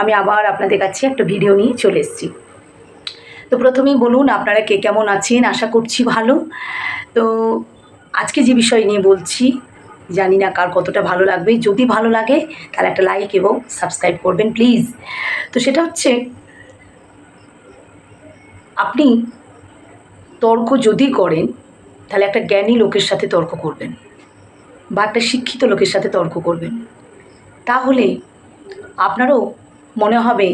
আমি আবার আপনাদের কাছে একটা ভিডিও নিয়ে চলে এসেছি। তো প্রথমেই বলুন আপনারা কে কেমন আছেন, আশা করছি ভালো। তো আজকে যে বিষয় নিয়ে বলছি জানি না কার কতটা ভালো লাগবে, যদি ভালো লাগে তাহলে একটা লাইক এবং সাবস্ক্রাইব করবেন প্লিজ। তো সেটা হচ্ছে, আপনি তর্ক যদি করেন তাহলে একটা জ্ঞানী লোকের সাথে তর্ক করবেন বা একটা শিক্ষিত লোকের সাথে তর্ক করবেন, তাহলে আপনারও মনে হবে,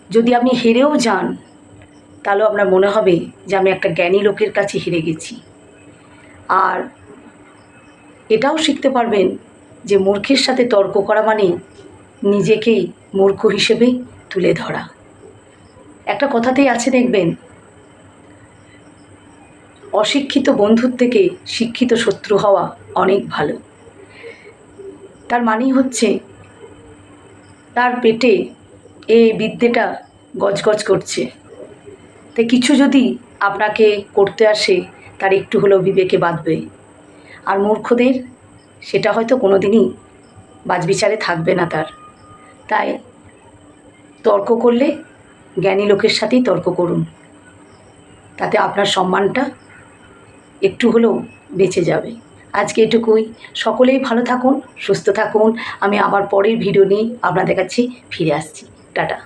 যদি আপনি হেরেও যান তাহলেও আপনার মনে হবে যে আমি একটা জ্ঞানী লোকের কাছে হেরে গেছি। আর এটাও শিখতে পারবেন যে মূর্খের সাথে তর্ক করা মানে নিজেকেই মূর্খ হিসেবে তুলে ধরা। একটা কথাতেই আছে দেখবেন, অশিক্ষিত বন্ধুর থেকে শিক্ষিত শত্রু হওয়া অনেক ভালো। তার মানেই হচ্ছে তার পেটে এ বিদ্যেটা গজগজ করছে, তাই কিছু যদি আপনাকে করতে আসে তার একটু হলেও বিবেকে বাঁধবে। আর মূর্খদের সেটা হয়তো কোনো দিনই বাছবিচারে থাকবে না তার। তাই তর্ক করলে জ্ঞানী লোকের সাথেই তর্ক করুন, তাতে আপনার সম্মানটা একটু হলেও বেঁচে যাবে। আজকে এটুকুই। সকলেই ভালো থাকুন, সুস্থ থাকুন। আমি আবার পরের ভিডিও নিয়ে আপনাদের কাছে ফিরে আসছি। টাটা।